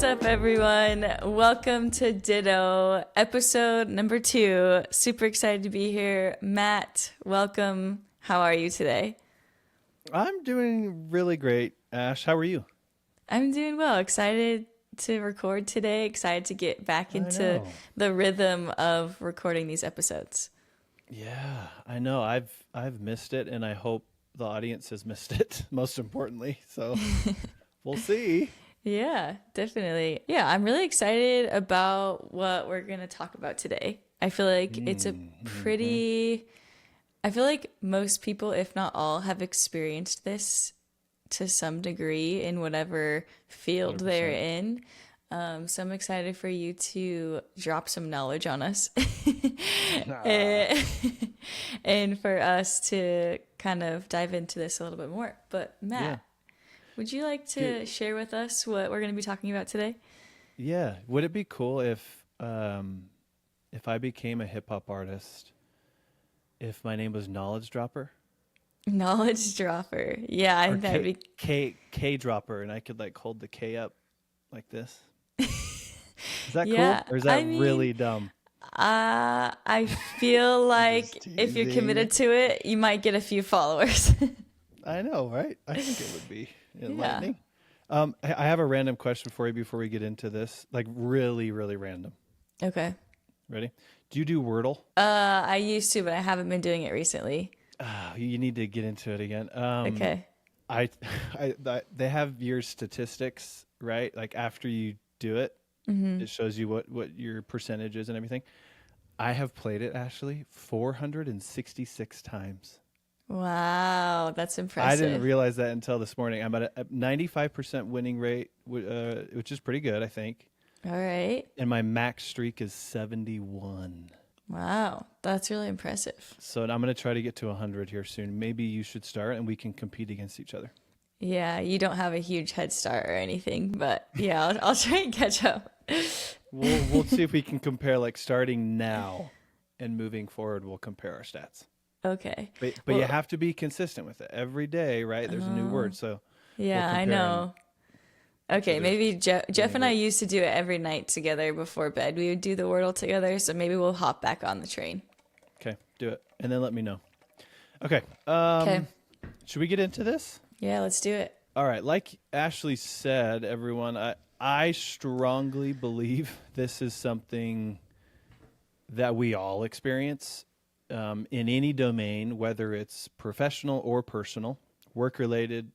up, everyone? Welcome to Ditto, episode number 2. Super excited to be here. Matt, welcome. How are you today? I'm doing really great. Ash, how are you? I'm doing well. Excited to record today. Excited to get back I into know. the rhythm of recording these episodes. Yeah, I know. I've missed it, and I hope the audience has missed it, most importantly. So we'll see. Yeah, definitely. Yeah, I'm really excited about what we're going to talk about today. I feel like it's a Mm-hmm. pretty I feel like most people, if not all, have experienced this to some degree in whatever field they're 100%. in. So I'm excited for you to drop some knowledge on us Ah, and, and for us to kind of dive into this a little bit more. But yeah. Matt, would you like Do, to share with us what we're going to be talking about today? yeah. Would it be cool if I became a hip hop artist, if my name was Knowledge Dropper Knowledge dropper. Yeah, I or think that would be. K Dropper, and I could like hold the K up like this? Is that cool, Yeah, or is that I mean, really dumb? I feel I'm just like if you're teasing. committed to it, you might get a few followers. I know, right? I think it would be Yeah. enlightening. I have a random question for you before we get into this. Like really, really random. Okay. Ready? Do you do Wordle? I used to, but I haven't been doing it recently. You need to get into it again. Okay. I, they have your statistics, right? Like after you do it, Mm-hmm. it shows you what your percentage is and everything. I have played it, Ashley, 466 times. Wow, that's I didn't impressive. realize that until this morning. I'm at a 95% winning rate, which is pretty good, I think. All right. And my max streak is 71. Wow, that's really impressive. So I'm going to try to get to 100 here soon. Maybe you should start and we can compete against each other. Yeah, you don't have a huge head start or anything, but yeah, I'll try and catch up. We'll see if we can compare like starting now and moving forward. We'll compare our stats. Okay. But you Well, have to be consistent with it every day, right? There's a new word, so we'll yeah, I compare know. each Okay, other's maybe Jeff winning and I rate. used to do it every night together before bed. We would do the Wordle together, so maybe we'll hop back on the train. Okay, do it, and then let me know. Okay, Okay. should we get into this? Yeah, let's do it. All right, like Ashley said, everyone, I strongly believe this is something that we all experience in any domain, whether it's professional or personal, work related,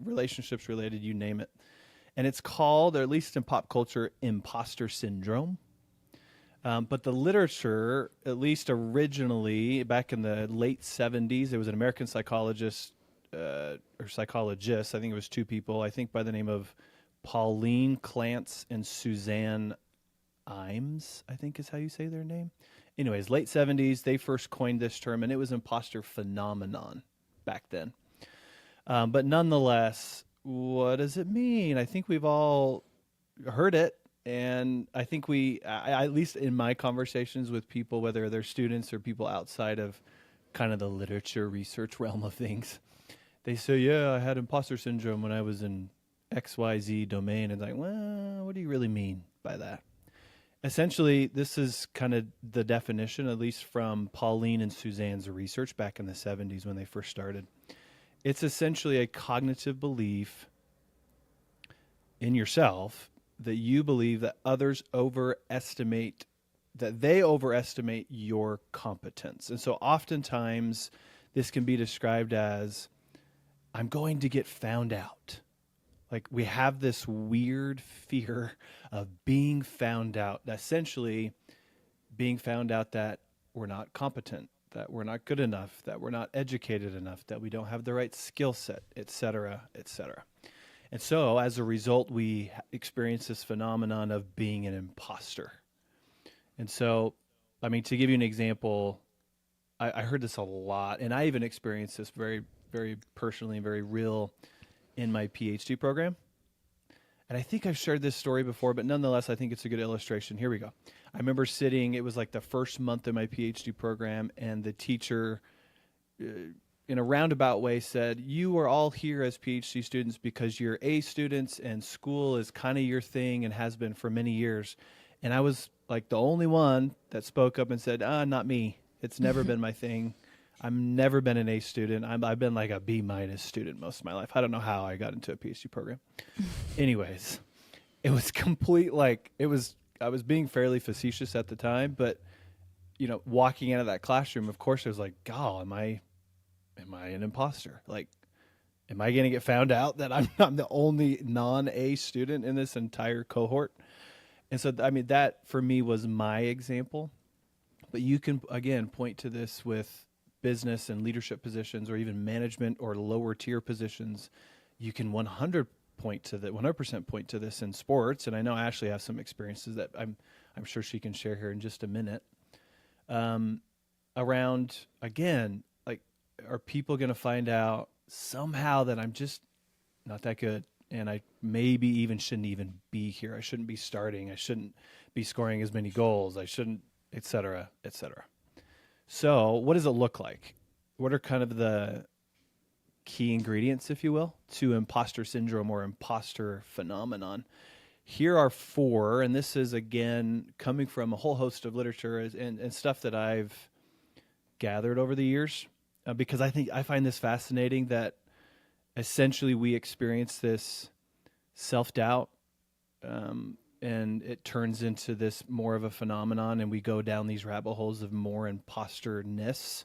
relationships related, you name it. And it's called, or at least in pop culture, imposter syndrome. But the literature, at least originally back in the late 70s, there was an American psychologist or psychologist, I think it was two people, I think by the name of Pauline Clance and Suzanne Imes, I think is how you say their name. Anyways, late 70s, they first coined this term, and it was imposter phenomenon back then. But nonetheless, what does it mean? I think we've all heard it. And I think at least in my conversations with people, whether they're students or people outside of kind of the literature research realm of things, they say, yeah, I had imposter syndrome when I was in XYZ domain. And it's like, well, what do you really mean by that? Essentially, this is kind of the definition, at least from Pauline and Suzanne's research back in the 70s when they first started. It's essentially a cognitive belief in yourself that you believe that others overestimate, that they overestimate your competence. And so oftentimes this can be described as, I'm going to get found out. Like we have this weird fear of being found out, essentially being found out that we're not competent, that we're not good enough, that we're not educated enough, that we don't have the right skill set, et cetera, et cetera. And so as a result, we experience this phenomenon of being an imposter. And so, I mean, to give you an example, I heard this a lot, and I even experienced this very, very personally and very real in my PhD program. And I think I've shared this story before, but nonetheless, I think it's a good illustration. Here we go. I remember sitting, it was like the first month of my PhD program, and the teacher in a roundabout way said, you are all here as PhD students because you're A students and school is kind of your thing and has been for many years. And I was like the only one that spoke up and said, not me. It's never been my thing. I've never been an A student. I've been like a B- student most of my life. I don't know how I got into a PhD program. Anyways, it was I was being fairly facetious at the time, but walking out of that classroom, of course, I was like, God, am I an imposter? Like, am I going to get found out that I'm the only non-A student in this entire cohort? And so, I mean, that for me was my example. But you can, again, point to this with business and leadership positions or even management or lower tier positions. You can 100% point to this in sports. And I know Ashley has some experiences that I'm sure she can share here in just a minute. Around, again, like, are people going to find out somehow that I'm just not that good and I maybe even shouldn't even be here? I shouldn't be starting. I shouldn't be scoring as many goals. I shouldn't, et cetera, et cetera. So what does it look like? What are kind of the key ingredients, if you will, to imposter syndrome or imposter phenomenon? Here are 4, and this is, again, coming from a whole host of literature and stuff that I've gathered over the years, because I find this fascinating that essentially we experience this self-doubt, and it turns into this more of a phenomenon, and we go down these rabbit holes of more imposter-ness.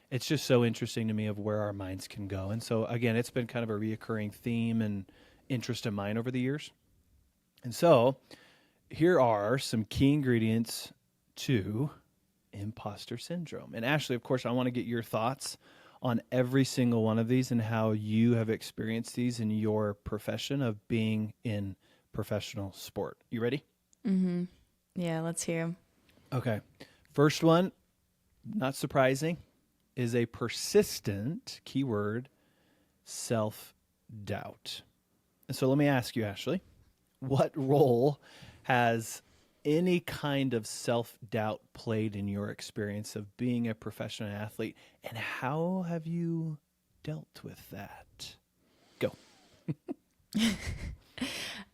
It's just so interesting to me of where our minds can go. And so, again, it's been kind of a reoccurring theme and interest of mine over the years. And so here are some key ingredients to imposter syndrome. And Ashley, of course, I want to get your thoughts on every single one of these and how you have experienced these in your profession of being in professional sport. You ready? Mm-hmm. Yeah, let's hear them. Okay. First one, not surprising, is a persistent, keyword, self-doubt. And so let me ask you, Ashley, what role has any kind of self-doubt played in your experience of being a professional athlete, and how have you dealt with that? Go.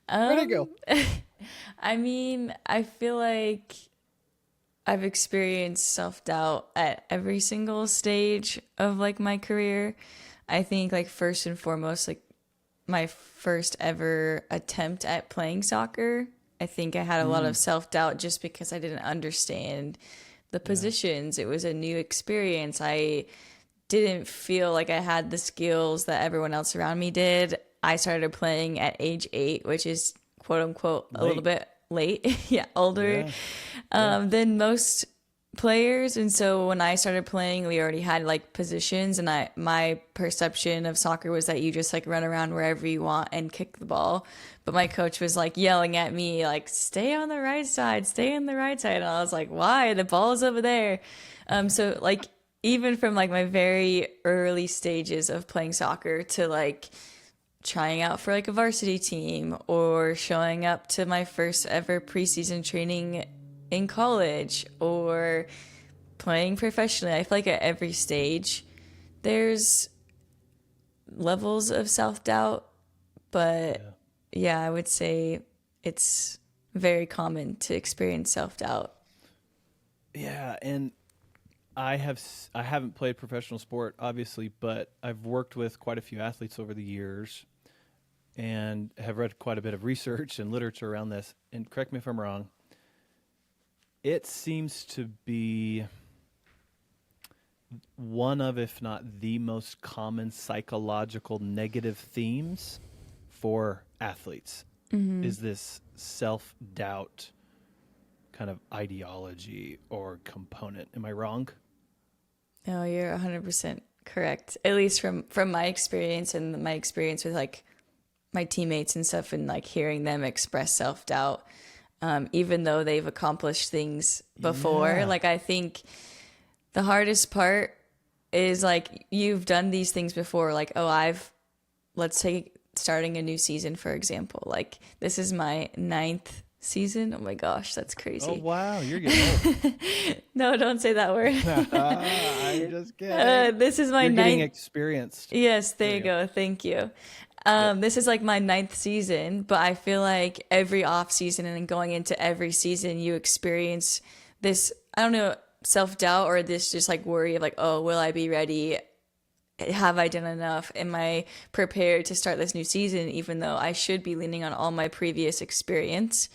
Ready to go. I mean, I feel like I've experienced self-doubt at every single stage of like my career. I think like first and foremost, like my first ever attempt at playing soccer, I think I had a lot of self-doubt just because I didn't understand the positions. It was a new experience. I didn't feel like I had the skills that everyone else around me did. I started playing at age 8, which is quote unquote a little bit late. Yeah, older than most players. And so when I started playing, we already had like positions, and my perception of soccer was that you just like run around wherever you want and kick the ball. But my coach was like yelling at me like, stay on the right side, stay on the right side. And I was like, why? The ball's over there. So like even from like my very early stages of playing soccer to like trying out for like a varsity team or showing up to my first ever preseason training in college or playing professionally, I feel like at every stage there's levels of self-doubt, but yeah, I would say it's very common to experience self-doubt. Yeah, and I haven't played professional sport, obviously, but I've worked with quite a few athletes over the years and have read quite a bit of research and literature around this. And correct me if I'm wrong, it seems to be one of, if not the most common psychological negative themes for athletes is this self-doubt kind of ideology or component. Am I wrong? No, you're 100% correct. At least from my experience and my experience with like my teammates and stuff, and like hearing them express self-doubt, even though they've accomplished things before. Yeah. Like I think the hardest part is like you've done these things before. Like, let's take starting a new season, for example. Like this is my 9th season. Oh my gosh, that's Oh crazy. wow, you're getting old. No, don't say that word. I'm just kidding. This is my You're getting ninth. experienced. Yes, there There you you go. go. Thank you. Yep. This is like my ninth season, but I feel like every off season and then going into every season, you experience this, I don't know, self doubt or this just like worry of like, oh, will I be ready? Have I done enough? Am I prepared to start this new season, even though I should be leaning on all my previous experience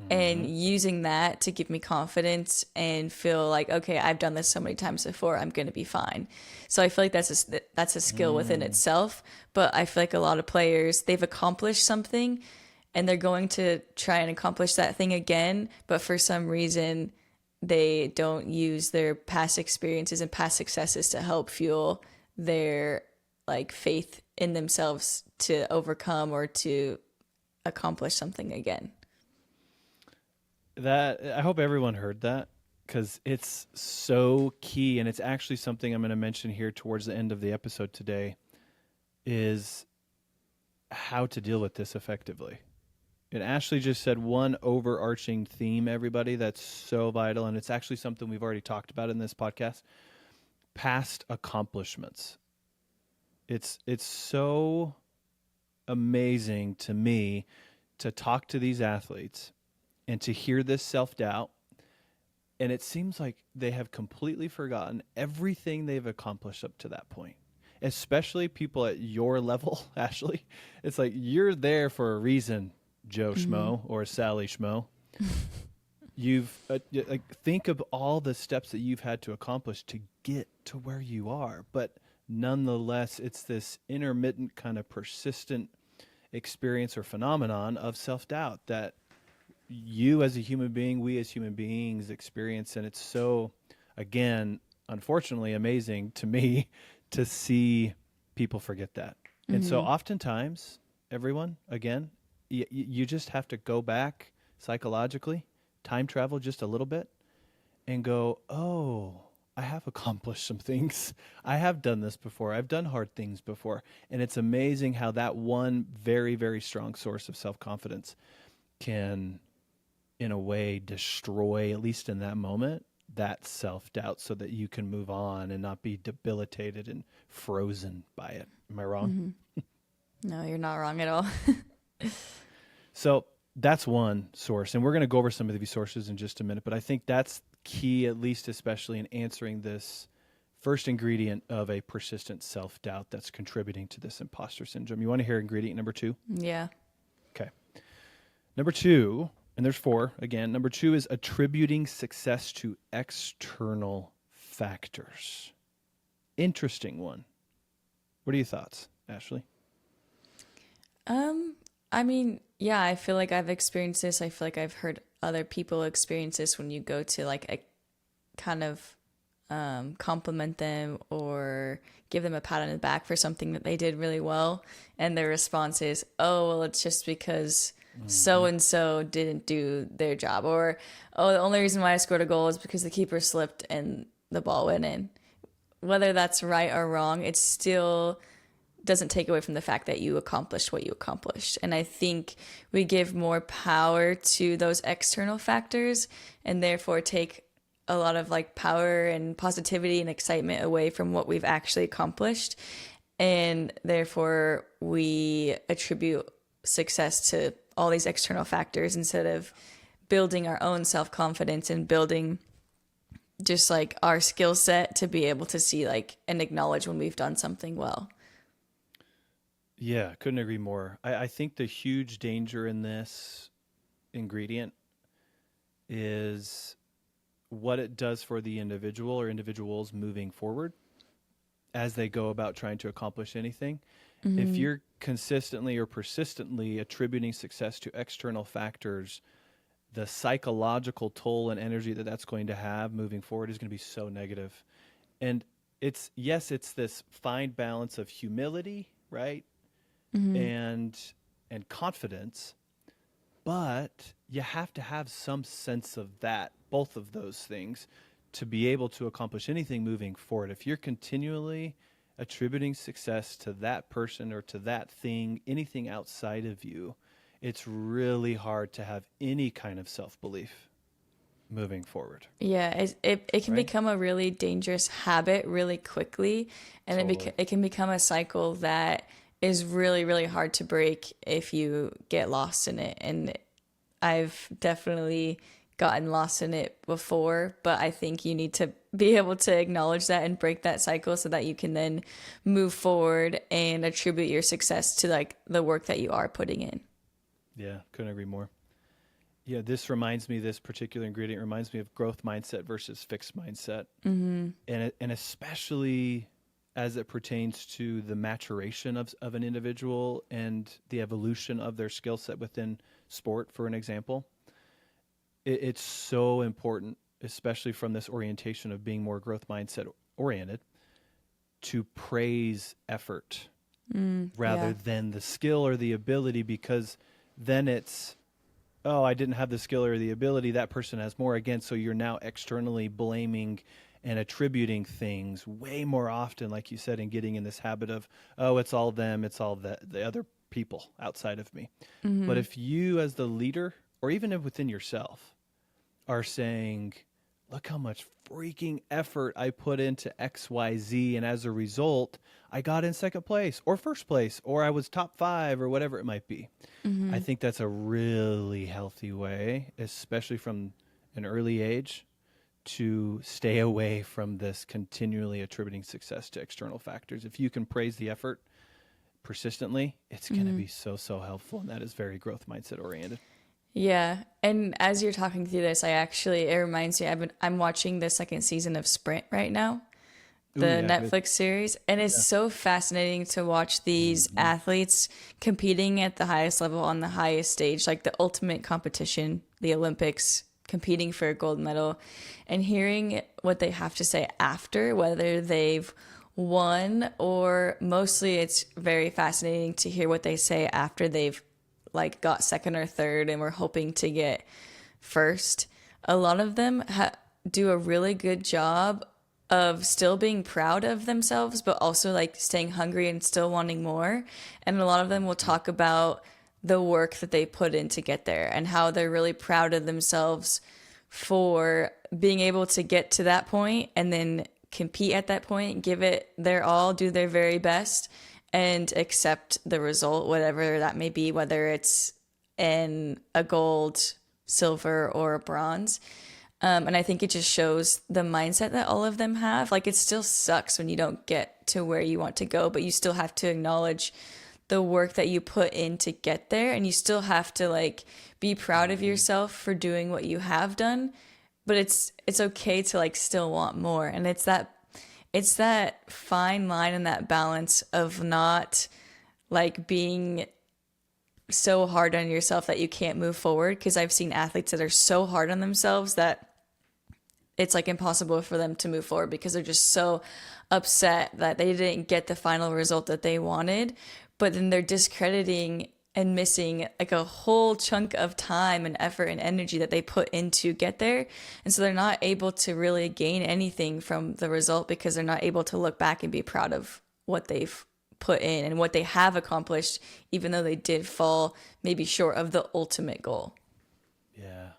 and Hmm. using that to give me confidence and feel like, okay, I've done this so many times before, I'm going to be fine. So I feel like that's a skill within Mm. itself, but I feel like a lot of players, they've accomplished something and they're going to try and accomplish that thing again, but for some reason they don't use their past experiences and past successes to help fuel their like faith in themselves to overcome or to accomplish something again. That I hope everyone heard that because it's so key, and it's actually something I'm going to mention here towards the end of the episode today. Is how to deal with this effectively. And Ashley just said one overarching theme, everybody, that's so vital. And it's actually something we've already talked about in this podcast: past accomplishments. It's so amazing to me to talk to these athletes and to hear this self-doubt. And it seems like they have completely forgotten everything they've accomplished up to that point, especially people at your level, Ashley. It's like you're there for a reason, Joe Mm-hmm. Schmo or Sally Schmo. You've like think of all the steps that you've had to accomplish to get to where you are, but nonetheless, it's this intermittent kind of persistent experience or phenomenon of self-doubt that you as a human being, we as human beings experience. And it's so, again, unfortunately amazing to me to see people forget that. And so Mm-hmm. oftentimes, everyone, again, you just have to go back psychologically, time travel just a little bit, and go, oh, I have accomplished some things. I have done this before. I've done hard things before. And it's amazing how that one very, very strong source of self confidence can, in a way, destroy, at least in that moment, that self doubt so that you can move on and not be debilitated and frozen by it. Am I wrong? Mm-hmm. No, you're not wrong at all. So that's one source. And we're going to go over some of these sources in just a minute. But I think that's key, at least, especially in answering this first ingredient of a persistent self doubt that's contributing to this imposter syndrome. You want to hear ingredient number two? Yeah. Okay. Number two, and there's four again. Number two is attributing success to external factors. Interesting one. What are your thoughts, Ashley? Um, I mean, yeah, I feel like I've experienced this. I feel like I've heard other people experience this when you go to like a kind of compliment them or give them a pat on the back for something that they did really well. And their response is, oh, well, it's just because so Mm-hmm. and so didn't do their job. Or, oh, the only reason why I scored a goal is because the keeper slipped and the ball went in. Whether that's right or wrong, it still doesn't take away from the fact that you accomplished what you accomplished. And I think we give more power to those external factors and therefore take a lot of like power and positivity and excitement away from what we've actually accomplished. And therefore we attribute success to all these external factors instead of building our own self-confidence and building just like our skill set to be able to see like and acknowledge when we've done something well. Yeah, couldn't agree more. I think the huge danger in this ingredient is what it does for the individual or individuals moving forward as they go about trying to accomplish anything. If Mm-hmm. you're consistently or persistently attributing success to external factors, the psychological toll and energy that that's going to have moving forward is going to be so negative. And it's, yes, it's this fine balance of humility, right? Mm-hmm. And confidence, but you have to have some sense of that, both of those things, to be able to accomplish anything moving forward. If you're continually attributing success to that person or to that thing, anything outside of you, it's really hard to have any kind of self-belief moving forward, Yeah, it can right? become a really dangerous habit really quickly, and Totally. it can become a cycle that is really, really hard to break if you get lost in it. And I've definitely gotten lost in it before, but I think you need to be able to acknowledge that and break that cycle so that you can then move forward and attribute your success to like the work that you are putting in. Yeah, couldn't agree more. Yeah, this particular ingredient reminds me of growth mindset versus fixed mindset. And especially as it pertains to the maturation of an individual and the evolution of their skill set within sport, for an example. It's so important, especially from this orientation of being more growth mindset oriented, to praise effort rather Yeah. than the skill or the ability, because then it's, oh, I didn't have the skill or the ability, that person has more again. So you're now externally blaming and attributing things way more often, like you said, and getting in this habit of, oh, it's all them, it's all the other people outside of me. But if you, as the leader, or even if within yourself, are saying, look how much freaking effort I put into XYZ, and as a result, I got in second place or first place, or I was top five, or whatever it might be. I think that's a really healthy way, especially from an early age, to stay away from this continually attributing success to external factors. If you can praise the effort persistently, it's going to be so, so helpful. And that is very growth mindset oriented. Yeah, and as you're talking through this, it reminds me I'm watching the second season of Sprint right now, Ooh, the yeah, good. Netflix series, and it's Yeah. so fascinating to watch these Hmm. athletes competing at the highest level on the highest stage, like the ultimate competition, the Olympics, competing for a gold medal, and hearing what they have to say after, whether they've won or mostly it's very fascinating to hear what they say after they've like got second or third and were hoping to get first. A lot of them do a really good job of still being proud of themselves, but also like staying hungry and still wanting more. And a lot of them will talk about the work that they put in to get there and how they're really proud of themselves for being able to get to that point and then compete at that point, give it their all, do their very best, and accept the result, whatever that may be, whether it's in a gold, silver, or a bronze. And I think it just shows the mindset that all of them have. Like, it still sucks when you don't get to where you want to go, but you still have to acknowledge the work that you put in to get there. And you still have to, like, be proud of Hmm. yourself for doing what you have done. But it's okay to, like, still want more. And it's that fine line and that balance of not, like, being so hard on yourself that you can't move forward. Because I've seen athletes that are so hard on themselves that it's like impossible for them to move forward because they're just so upset that they didn't get the final result that they wanted. But then they're discrediting and missing like a whole chunk of time and effort and energy that they put in to get there. And so they're not able to really gain anything from the result because they're not able to look back and be proud of what they've put in and what they have accomplished, even though they did fall maybe short of the ultimate goal. Yeah.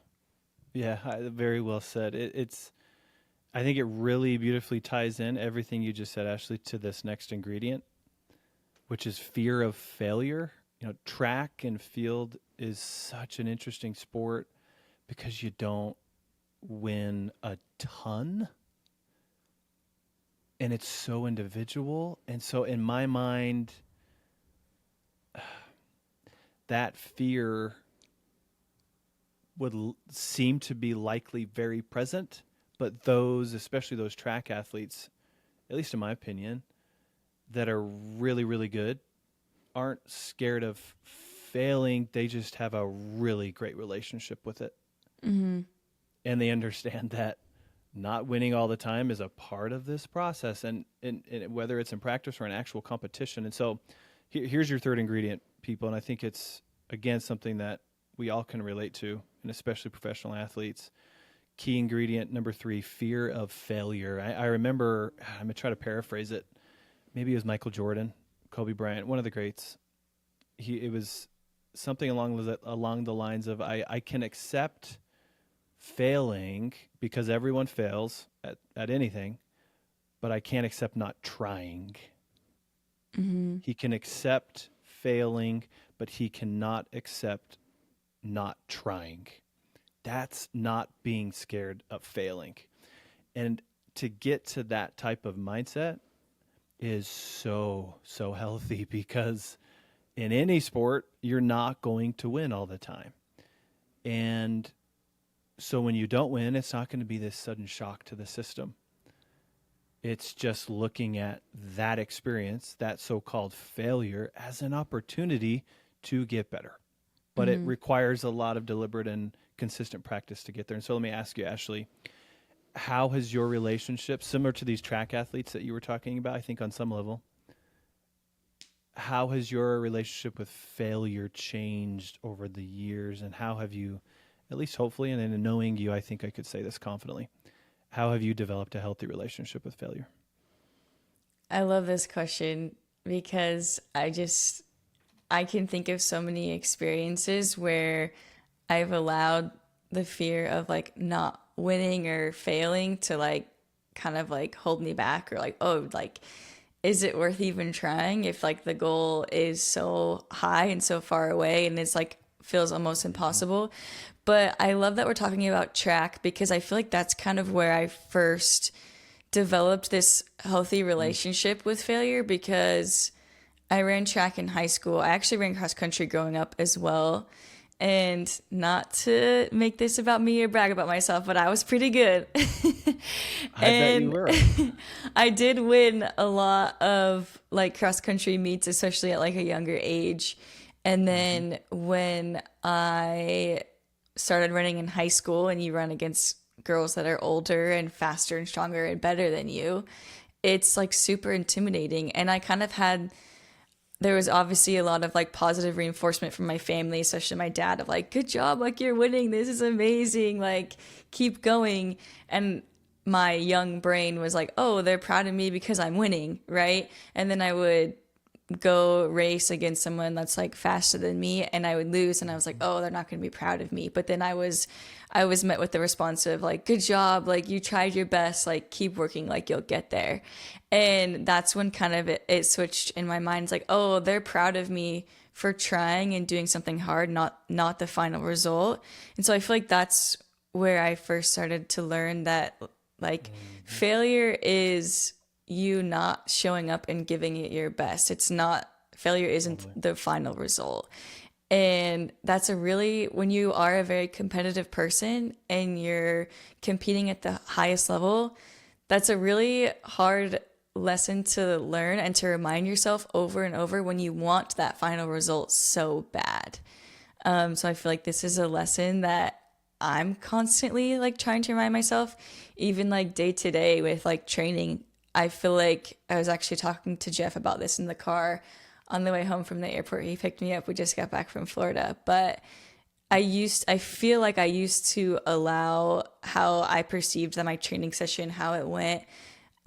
Yeah. Very well said. I think it really beautifully ties in everything you just said, Ashley, to this next ingredient, which is fear of failure. Track and field is such an interesting sport because you don't win a ton, and it's so individual. And so, in my mind, that fear would seem to be likely very present. But those, especially those track athletes, at least in my opinion, that are really, really good, aren't scared of failing. They just have a really great relationship with it. And they understand that not winning all the time is a part of this process, and whether it's in practice or an actual competition. And so here's your third ingredient, people. And I think it's, again, something that we all can relate to, and especially professional athletes. Key ingredient number three: fear of failure. I remember, I'm going to try to paraphrase it. Maybe it was Michael Jordan, Kobe Bryant, one of the greats. It was something along the lines of I can accept failing because everyone fails at anything, but I can't accept not trying. Mm-hmm. He can accept failing, but he cannot accept not trying. That's not being scared of failing. And to get to that type of mindset is so healthy because in any sport, you're not going to win all the time. And so when you don't win, it's not going to be this sudden shock to the system. It's just looking at that experience, that so-called failure, as an opportunity to get better. But it Mm-hmm. requires a lot of deliberate and consistent practice to get there. And so let me ask you, Ashley, how has your relationship, similar to these track athletes that you were talking about, I think on some level, how has your relationship with failure changed over the years? And how have you, at least hopefully, and in knowing you, I think I could say this confidently, how have you developed a healthy relationship with failure? I love this question because I can think of so many experiences where I've allowed the fear of like not winning or failing to like kind of like hold me back, or like, oh, like, is it worth even trying if like the goal is so high and so far away and it's like feels almost Mm-hmm. impossible. But I love that we're talking about track because I feel like that's kind of where I first developed this healthy relationship with failure, because I ran track in high school. I actually ran cross country growing up as well. And not to make this about me or brag about myself, but I was pretty good. I bet you And were. I did win a lot of like cross country meets, especially at like a younger age. And Mm-hmm. then when I started running in high school and you run against girls that are older and faster and stronger and better than you, it's like super intimidating. And I kind of had, there was obviously a lot of like positive reinforcement from my family, especially my dad, of like, good job, like you're winning, this is amazing, like keep going. And my young brain was like, oh, they're proud of me because I'm winning, right? And then I would go race against someone that's like faster than me and I would lose, and I was like, oh, they're not going to be proud of me. But then I was met with the response of like, good job, like you tried your best, like keep working, like you'll get there. And that's when kind of it switched in my mind. It's like, oh, they're proud of me for trying and doing something hard, not the final result. And so I feel like that's where I first started to learn that like Mm-hmm. failure is you not showing up and giving it your best. It's not, failure isn't Totally. the final result. And that's a really, when you are a very competitive person and you're competing at the highest level, that's a really hard lesson to learn and to remind yourself over and over when you want that final result so bad. So I feel like this is a lesson that I'm constantly like trying to remind myself, even like day to day with like training. I feel like I was actually talking to Jeff about this in the car on the way home from the airport. He picked me up. We just got back from Florida, but I feel like I used to allow how I perceived that my training session, how it went,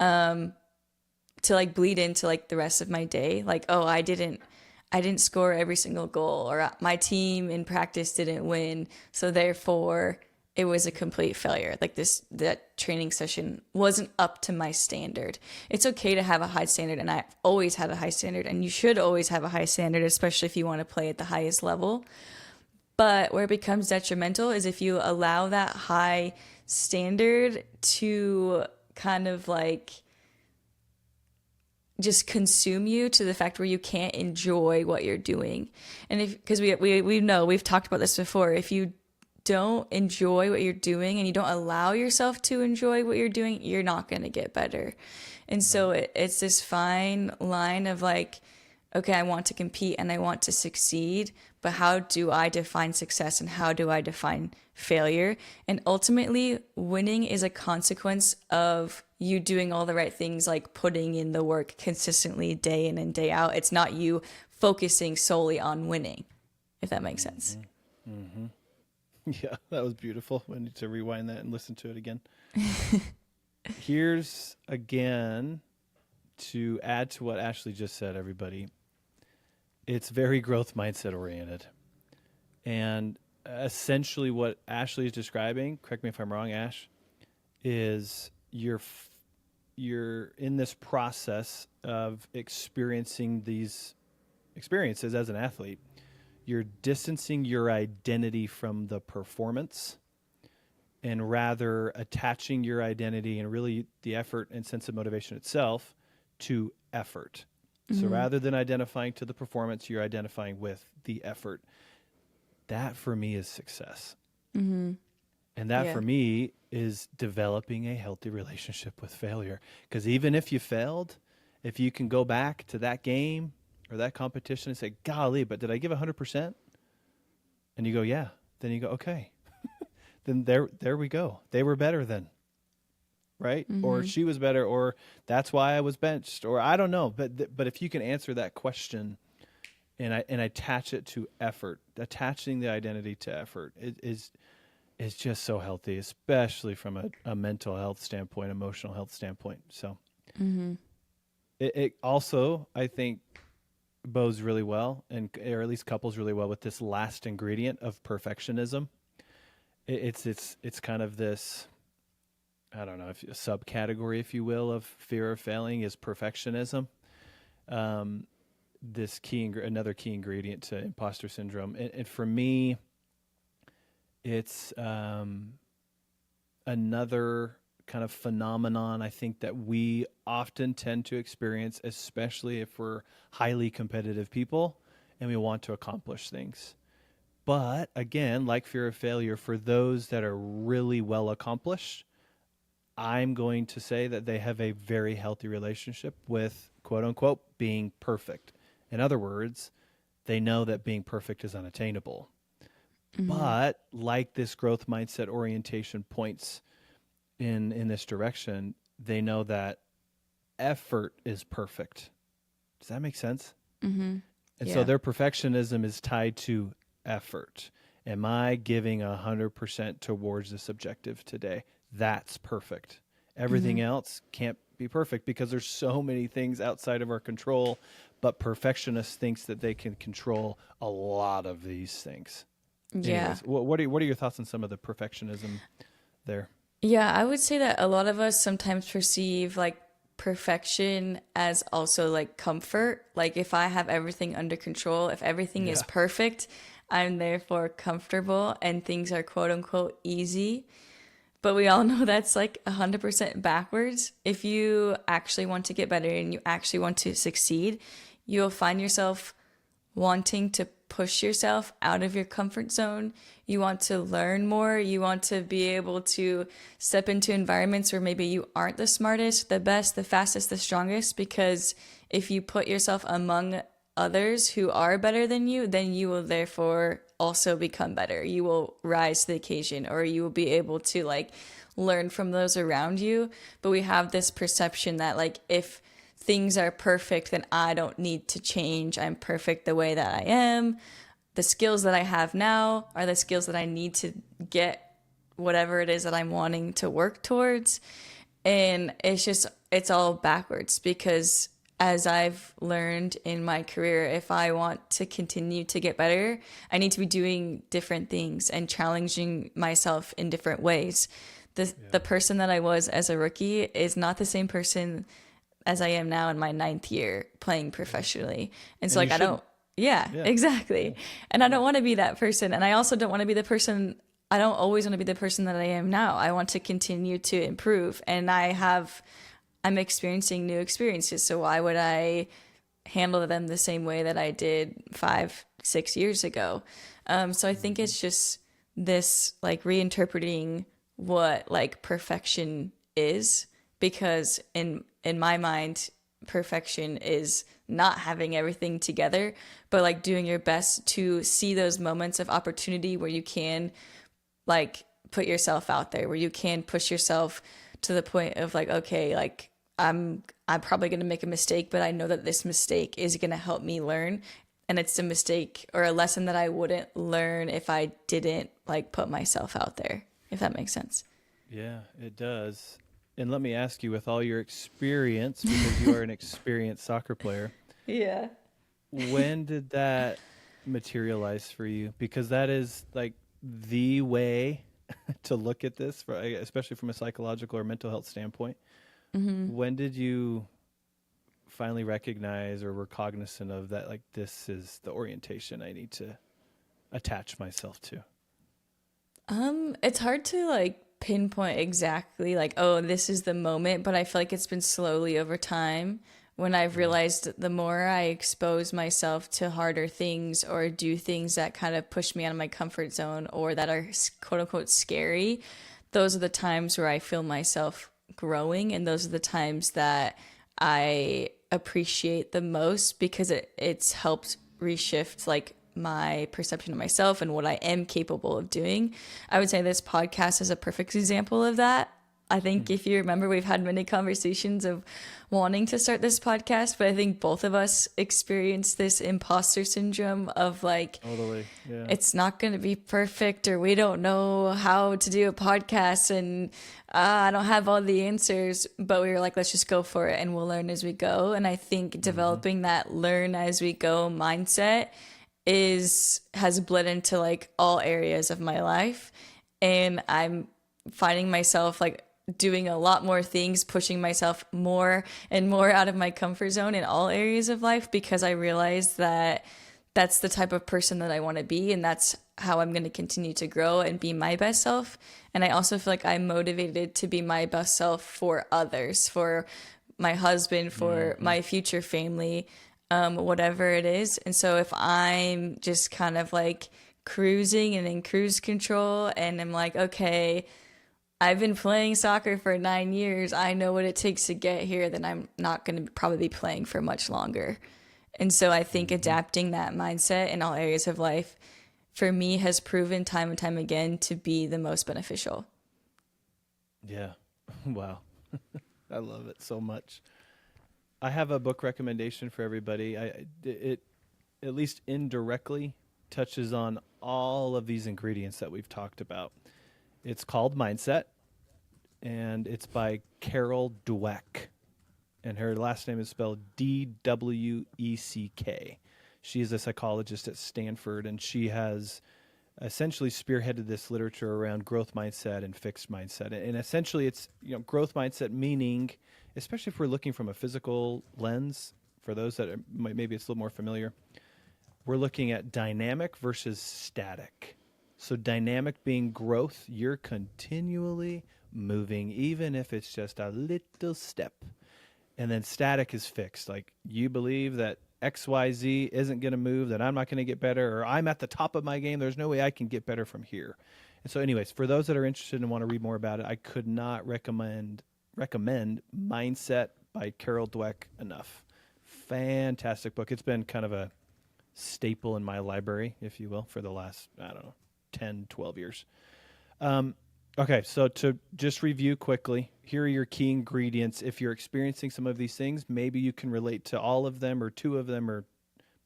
to like bleed into like the rest of my day. Like, oh, I didn't score every single goal, or my team in practice didn't win, so therefore it was a complete failure. Like that training session wasn't up to my standard. It's okay to have a high standard, and I've always had a high standard, and you should always have a high standard, especially if you want to play at the highest level. But where it becomes detrimental is if you allow that high standard to kind of like just consume you to the fact where you can't enjoy what you're doing. And if, because we know, we've talked about this before, if you don't enjoy what you're doing and you don't allow yourself to enjoy what you're doing, you're not going to get better. And so Right. it's this fine line of like, okay, I want to compete and I want to succeed, but how do I define success and how do I define failure? And ultimately, winning is a consequence of you doing all the right things, like putting in the work consistently day in and day out. It's not you focusing solely on winning, if that makes sense. Mm-hmm. Mm-hmm. Yeah, that was beautiful. I need to rewind that and listen to it again. Here's again to add to what Ashley just said, everybody. It's very growth mindset oriented. And essentially what Ashley is describing, correct me if I'm wrong, Ash, is you're in this process of experiencing these experiences as an athlete. You're distancing your identity from the performance and rather attaching your identity and really the effort and sense of motivation itself to effort. So Mm-hmm. rather than identifying to the performance, you're identifying with the effort. That for me is success. Mm-hmm. And that Yeah. for me is developing a healthy relationship with failure. Because even if you failed, if you can go back to that game or that competition and say, golly, but did I give 100%? And you go, yeah. Then you go, okay. Then there we go. They were better then, right? Or Mm-hmm. she was better, or that's why I was benched, or I don't know. But if you can answer that question and attach it to effort, attaching the identity to effort is just so healthy, especially from a mental health standpoint, emotional health standpoint. So Mm-hmm. it also, I think, bodes really well, and or at least couples really well with this last ingredient of perfectionism. It's kind of this, I don't know, if a subcategory, if you will, of fear of failing is perfectionism. Um, this another key ingredient to imposter syndrome, and for me, it's another kind of phenomenon I think that we often tend to experience, especially if we're highly competitive people and we want to accomplish things. But again, like fear of failure, for those that are really well accomplished, I'm going to say that they have a very healthy relationship with quote unquote being perfect. In other words, they know that being perfect is unattainable. Mm-hmm. But like this growth mindset orientation points in this direction, they know that effort is perfect. Does that make sense? Mm-hmm. And so Yeah. their perfectionism is tied to effort. Am I giving 100% towards this objective today? That's perfect. Mm-hmm. Everything else can't be perfect because there's so many things outside of our control, but perfectionists thinks that they can control a lot of these things. Yeah. Anyways, what are your thoughts on some of the perfectionism there? Yeah, I would say that a lot of us sometimes perceive like perfection as also like comfort. Like if I have everything under control, if everything is Yeah. perfect, I'm therefore comfortable and things are quote unquote easy. But we all know that's like 100% backwards. If you actually want to get better and you actually want to succeed, you'll find yourself wanting to push yourself out of your comfort zone. You want to learn more. You want to be able to step into environments where maybe you aren't the smartest, the best, the fastest, the strongest, because if you put yourself among others who are better than you, then you will therefore also become better. You will rise to the occasion, or you will be able to like learn from those around you. But we have this perception that like if things are perfect, then I don't need to change. I'm perfect the way that I am. The skills that I have now are the skills that I need to get whatever it is that I'm wanting to work towards. And it's all backwards because as I've learned in my career, if I want to continue to get better, I need to be doing different things and challenging myself in different ways. The Yeah. person that I was as a rookie is not the same person as I am now in my ninth year playing Right. professionally. And so And you like I don't shouldn't. yeah, Yeah. Yeah. exactly. And I Yeah. don't want to be that person. And I also don't want to be the person I don't always want to be the person that I am now. I want to continue to improve. And I'm experiencing new experiences. So why would I handle them the same way that I did 5, 6 years ago? So I think Mhm. it's just this like reinterpreting what like perfection is, because in my mind perfection is not having everything together, but like doing your best to see those moments of opportunity where you can like put yourself out there, where you can push yourself to the point of like, okay, like I'm probably going to make a mistake, but I know that this mistake is going to help me learn, and it's a mistake or a lesson that I wouldn't learn if I didn't like put myself out there, if that makes sense. Yeah, it does. And let me ask you, with all your experience, because you are an experienced soccer player, Yeah. when did that materialize for you? Because that is like the way to look at this, especially from a psychological or mental health standpoint. When did you finally recognize or were cognizant of that, like, this is the orientation I need to attach myself to? It's hard to like pinpoint exactly like, oh, this is the moment, but I feel like it's been slowly over time when I've Yeah. realized the more I expose myself to harder things or do things that kind of push me out of my comfort zone or that are quote unquote scary, those are the times where I feel myself growing, and those are the times that I appreciate the most because it's helped reshift like my perception of myself and what I am capable of doing. I would say this podcast is a perfect example of that. I think Mhm. if you remember, we've had many conversations of wanting to start this podcast, but I think both of us experienced this imposter syndrome of like, Totally. Yeah. it's not going to be perfect, or we don't know how to do a podcast, and I don't have all the answers, but we were like, let's just go for it and we'll learn as we go. And I think Hmm. developing that learn as we go mindset is has bled into like all areas of my life, and I'm finding myself like doing a lot more things, pushing myself more and more out of my comfort zone in all areas of life because I realize that that's the type of person that I want to be, and that's how I'm going to continue to grow and be my best self. And I also feel like I'm motivated to be my best self for others, for my husband, for Hmm. my future family, whatever it is. And so if I'm just kind of like cruising and in cruise control and I'm like, okay, I've been playing soccer for 9 years, I know what it takes to get here, then I'm not going to probably be playing for much longer. And so I think Hmm. adapting that mindset in all areas of life for me has proven time and time again to be the most beneficial. Yeah. Wow. I love it so much. I have a book recommendation for everybody. It at least indirectly touches on all of these ingredients that we've talked about. It's called Mindset, and it's by Carol Dweck, and her last name is spelled Dweck. She is a psychologist at Stanford, and she has essentially spearheaded this literature around growth mindset and fixed mindset. And essentially, it's, growth mindset meaning, especially if we're looking from a physical lens, for those that maybe it's a little more familiar, we're looking at dynamic versus static. So dynamic being growth, you're continually moving, even if it's just a little step. And then static is fixed. Like, you believe that XYZ isn't going to move, that I'm not going to get better, or I'm at the top of my game. There's no way I can get better from here. And so, anyways, for those that are interested and want to read more about it, I could not recommend Mindset by Carol Dweck enough. Fantastic book. It's been kind of a staple in my library, if you will, for the last, I don't know, 10, 12 years. Um, okay, so to just review quickly, here are your key ingredients. If you're experiencing some of these things, maybe you can relate to all of them or two of them or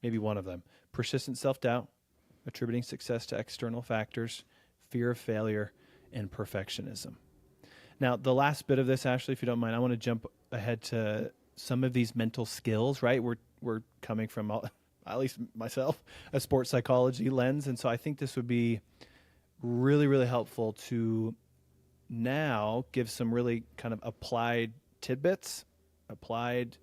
maybe one of them. Persistent self doubt, attributing success to external factors, fear of failure, and perfectionism. Now, the last bit of this, Ashley, if you don't mind, I want to jump ahead to some of these mental skills, right? We're coming from, at least myself, a sports psychology lens. And so I think this would be really, really helpful to now give some really kind of applied tidbits, applied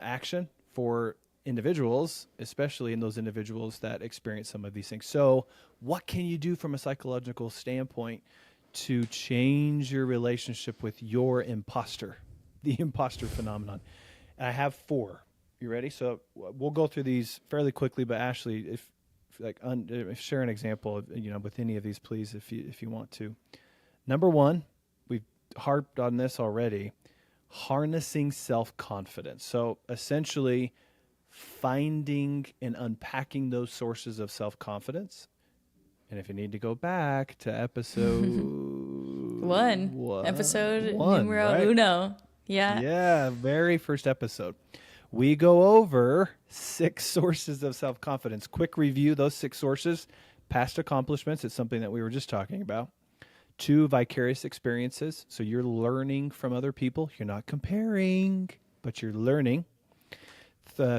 action for individuals, especially in those individuals that experience some of these things. So, what can you do from a psychological standpoint to change your relationship with your imposter, the imposter phenomenon? And I have four. You ready? So we'll go through these fairly quickly. But Ashley, if share an example, with any of these, please, if you want to. Number one, we've harped on this already, harnessing self-confidence. So essentially finding and unpacking those sources of self-confidence. And if you need to go back to episode One episode one, numero right? uno. Yeah. Yeah, very first episode. We go over 6 sources of self-confidence. Quick review, those 6 sources. Past accomplishments, it's something that we were just talking about. 2, vicarious experiences. So you're learning from other people. You're not comparing, but you're learning.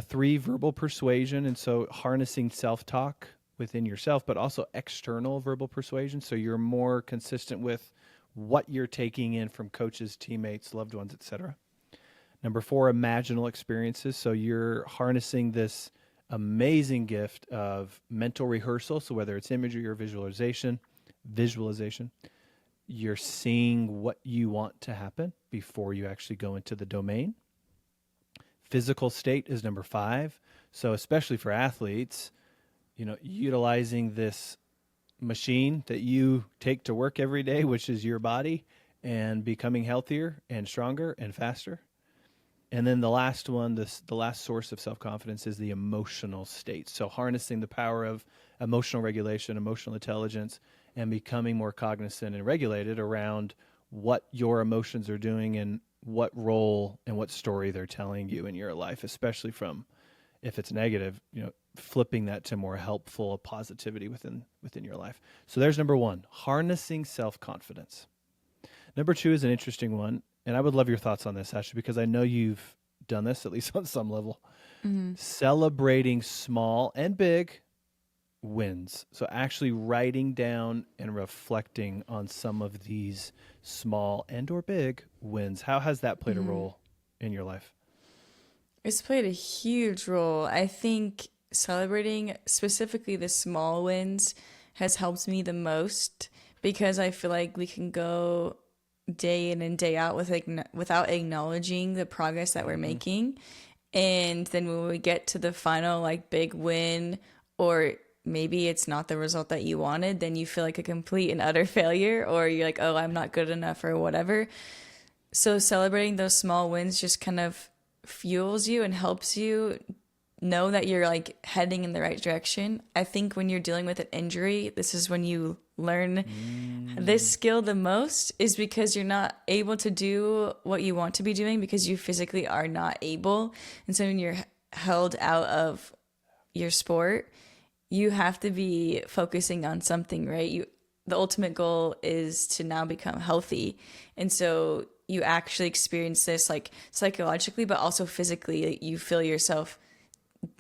Three, verbal persuasion. And so harnessing self-talk within yourself, but also external verbal persuasion. So you're more consistent with what you're taking in from coaches, teammates, loved ones, etc. Number four, imaginal experiences. So you're harnessing this amazing gift of mental rehearsal. So whether it's imagery or visualization, you're seeing what you want to happen before you actually go into the domain. Physical state is number five. So especially for athletes, utilizing this machine that you take to work every day, which is your body, and becoming healthier and stronger and faster. And then the last one, the last source of self-confidence is the emotional state. So harnessing the power of emotional regulation, emotional intelligence, and becoming more cognizant and regulated around what your emotions are doing and what role and what story they're telling you in your life, especially from, if it's negative, flipping that to more helpful positivity within your life. So there's number one, harnessing self-confidence. Number two is an interesting one, and I would love your thoughts on this, Ashley, because I know you've done this at least on some level. Mm-hmm. Celebrating small and big wins. So actually writing down and reflecting on some of these small and or big wins. How has that played a role in your life? It's played a huge role. I think celebrating specifically the small wins has helped me the most because I feel like we can go day in and day out without acknowledging the progress that we're making. And then when we get to the final like big win, or maybe it's not the result that you wanted, then you feel like a complete and utter failure, or you're like, oh, I'm not good enough or whatever. So celebrating those small wins just kind of fuels you and helps you know that you're like heading in the right direction. I think when you're dealing with an injury, this is when you learn this skill the most, is because you're not able to do what you want to be doing because you physically are not able. And so when you're held out of your sport, you have to be focusing on something, right? The ultimate goal is to now become healthy. And so you actually experience this like psychologically, but also physically. Like, you feel yourself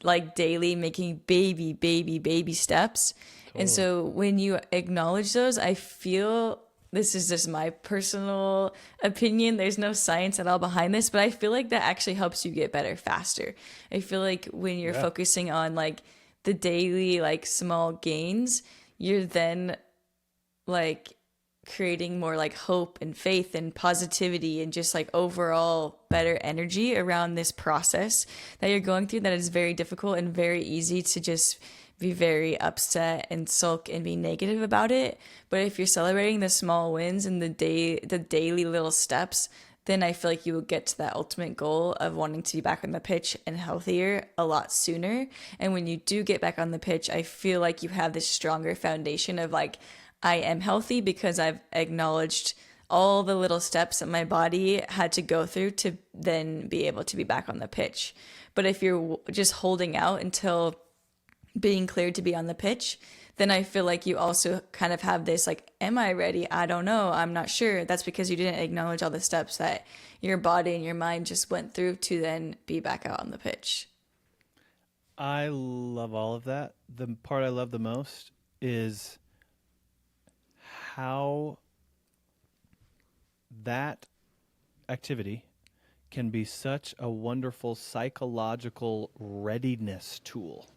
like daily making baby steps. Totally. And so when you acknowledge those, I feel, this is just my personal opinion, there's no science at all behind this, but I feel like that actually helps you get better faster. I feel like when you're focusing on like the daily like small gains, you're then like creating more like hope and faith and positivity and just like overall better energy around this process that you're going through, that is very difficult and very easy to just be very upset and sulk and be negative about it. But if you're celebrating the small wins and the daily little steps, then I feel like you will get to that ultimate goal of wanting to be back on the pitch and healthier a lot sooner. And when you do get back on the pitch, I feel like you have this stronger foundation of like, I am healthy because I've acknowledged all the little steps that my body had to go through to then be able to be back on the pitch. But if you're just holding out until being cleared to be on the pitch, then I feel like you also kind of have this like, am I ready? I don't know. I'm not sure. That's because you didn't acknowledge all the steps that your body and your mind just went through to then be back out on the pitch. I love all of that. The part I love the most is how that activity can be such a wonderful psychological readiness tool.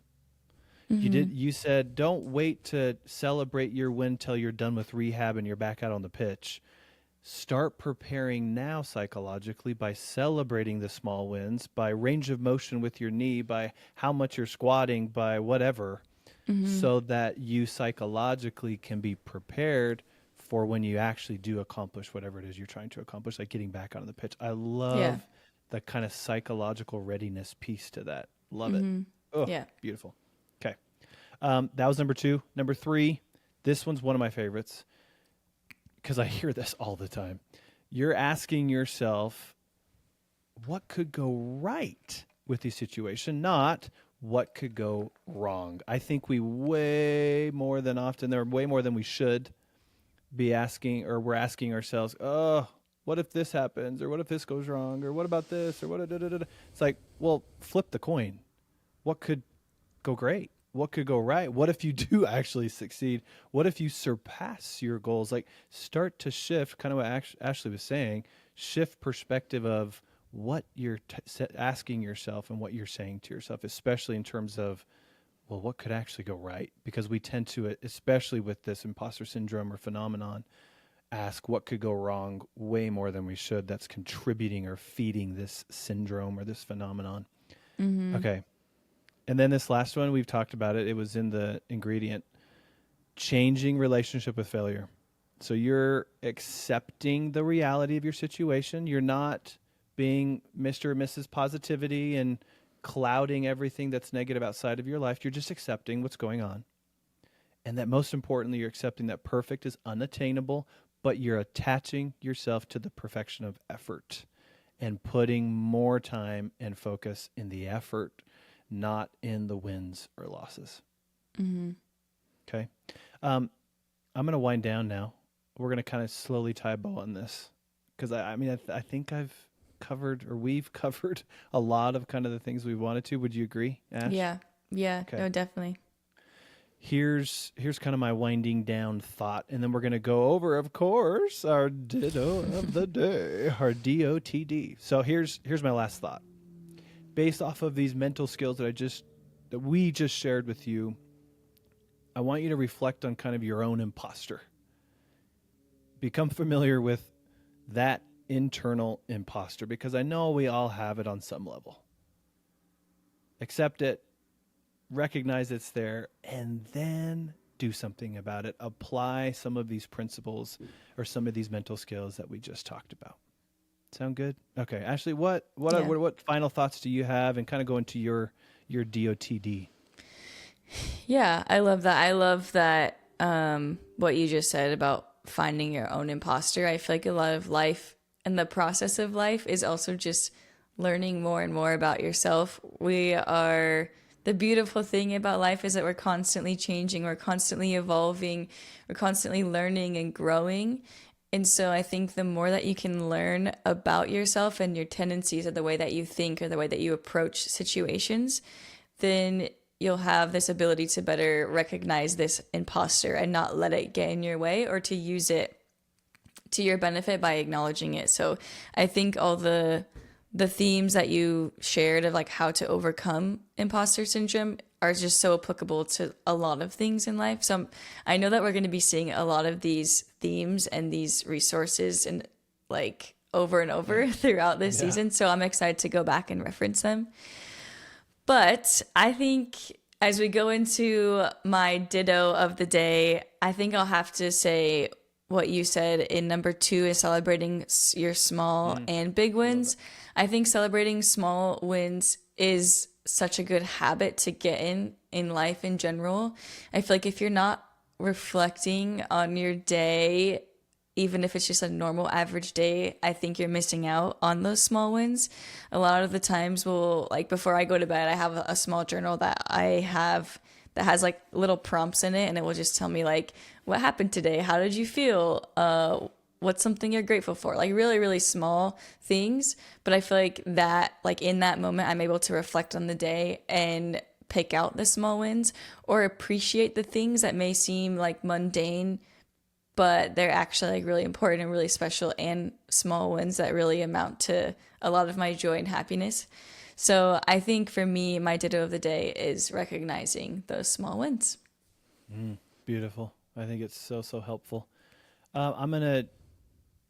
You said don't wait to celebrate your win till you're done with rehab and you're back out on the pitch. Start preparing now psychologically by celebrating the small wins, by range of motion with your knee, by how much you're squatting, by whatever, so that you psychologically can be prepared for when you actually do accomplish whatever it is you're trying to accomplish, like getting back onto the pitch. I love the kind of psychological readiness piece to that. Love it. Oh, Yeah. beautiful. Okay. That was number two. Number three, this one's one of my favorites because I hear this all the time. You're asking yourself, what could go right with the situation, not what could go wrong. I think we way more than we should be asking, or we're asking ourselves, oh, what if this happens, or what if this goes wrong, or what about this, or what? It's like, well, flip the coin. What could go great? What could go right? What if you do actually succeed? What if you surpass your goals? Like, start to shift, kind of what Ashley was saying, shift perspective of what you're asking yourself and what you're saying to yourself, especially in terms of, well, what could actually go right? Because we tend to, especially with this imposter syndrome or phenomenon, ask what could go wrong way more than we should. That's contributing or feeding this syndrome or this phenomenon. Mm-hmm. Okay. And then this last one, we've talked about it. It was in the ingredient, changing relationship with failure. So you're accepting the reality of your situation. You're not being Mr. or Mrs. Positivity and clouding everything that's negative outside of your life. You're just accepting what's going on. And that most importantly, you're accepting that perfect is unattainable, but you're attaching yourself to the perfection of effort and putting more time and focus in the effort, not in the wins or losses. Mm-hmm. Okay. I'm going to wind down now. We're going to kind of slowly tie a bow on this because I think we've covered a lot of kind of the things we wanted to. Would you agree, Ash? Yeah. Yeah. Okay. No, definitely. Here's kind of my winding down thought, and then we're going to go over, of course, our ditto of the day, our DOTD. So here's my last thought. Based off of these mental skills that we just shared with you, I want you to reflect on kind of your own imposter. Become familiar with that internal imposter, because I know we all have it on some level. Accept it, recognize it's there, and then do something about it. Apply some of these principles or some of these mental skills that we just talked about. Sound good? Okay, Ashley, what final thoughts do you have, and kind of go into your DOTD? Yeah, I love that. I love that what you just said about finding your own imposter. I feel like a lot of life and the process of life is also just learning more and more about yourself. The beautiful thing about life is that we're constantly changing, we're constantly evolving, we're constantly learning and growing. And so I think the more that you can learn about yourself and your tendencies or the way that you think or the way that you approach situations, then you'll have this ability to better recognize this imposter and not let it get in your way, or to use it to your benefit by acknowledging it. So I think all the themes that you shared of like how to overcome imposter syndrome are just so applicable to a lot of things in life. So I know that we're going to be seeing a lot of these themes and these resources and like over and over throughout this season. So I'm excited to go back and reference them. But I think as we go into my ditto of the day, I think I'll have to say what you said in number 2 is celebrating your small and big wins. I think celebrating small wins is such a good habit to get in life in general. I feel like if you're not reflecting on your day, even if it's just a normal average day, I think you're missing out on those small wins. A lot of the times like before I go to bed, I have a small journal that I have that has like little prompts in it, and it will just tell me like, what happened today? How did you feel? What's something you're grateful for? Like really, really small things. But I feel like that, like in that moment, I'm able to reflect on the day and pick out the small wins or appreciate the things that may seem like mundane, but they're actually like really important and really special, and small wins that really amount to a lot of my joy and happiness. So I think for me, my ditto of the day is recognizing those small wins. Beautiful. I think it's so helpful. I'm going to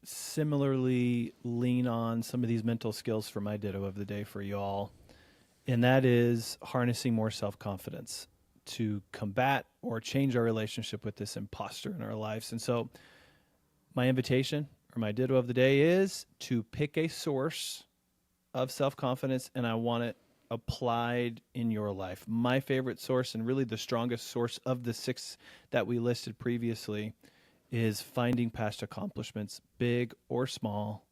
similarly lean on some of these mental skills for my ditto of the day for you all, and that is harnessing more self-confidence to combat or change our relationship with this imposter in our lives. And so my invitation or my ditto of the day is to pick a source of self-confidence, and I want it applied in your life. My favorite source, and really the strongest source of the 6 that we listed previously, is finding past accomplishments, big or small,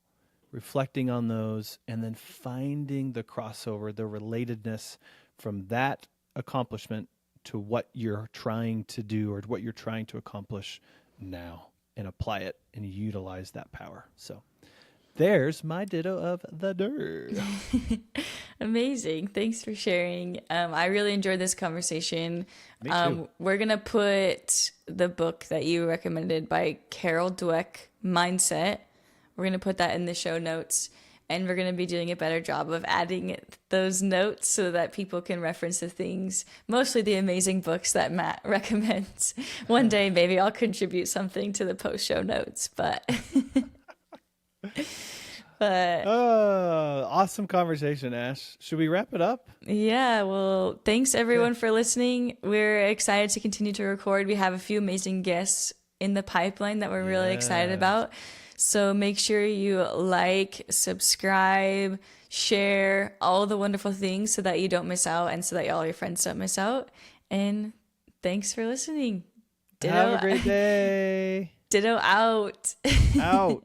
reflecting on those, and then finding the crossover, the relatedness from that accomplishment to what you're trying to do or what you're trying to accomplish now, and apply it and utilize that power. So there's my ditto of the day. Amazing. Thanks for sharing. I really enjoyed this conversation. Me too. We're going to put the book that you recommended by Carol Dweck, Mindset. We're going to put that in the show notes. And we're going to be doing a better job of adding those notes so that people can reference the things, mostly the amazing books that Matt recommends. One day, maybe I'll contribute something to the post show notes, but Oh, awesome conversation, Ash. Should we wrap it up? yeah, well, thanks Okay. everyone for listening. We're excited to continue to record. We have a few amazing guests in the pipeline that we're really excited Yes. about. So make sure you like, subscribe, share all the wonderful things so that you don't miss out and so that all your friends don't miss out. And thanks for listening. Have a Ditto, great day. ditto out. Out.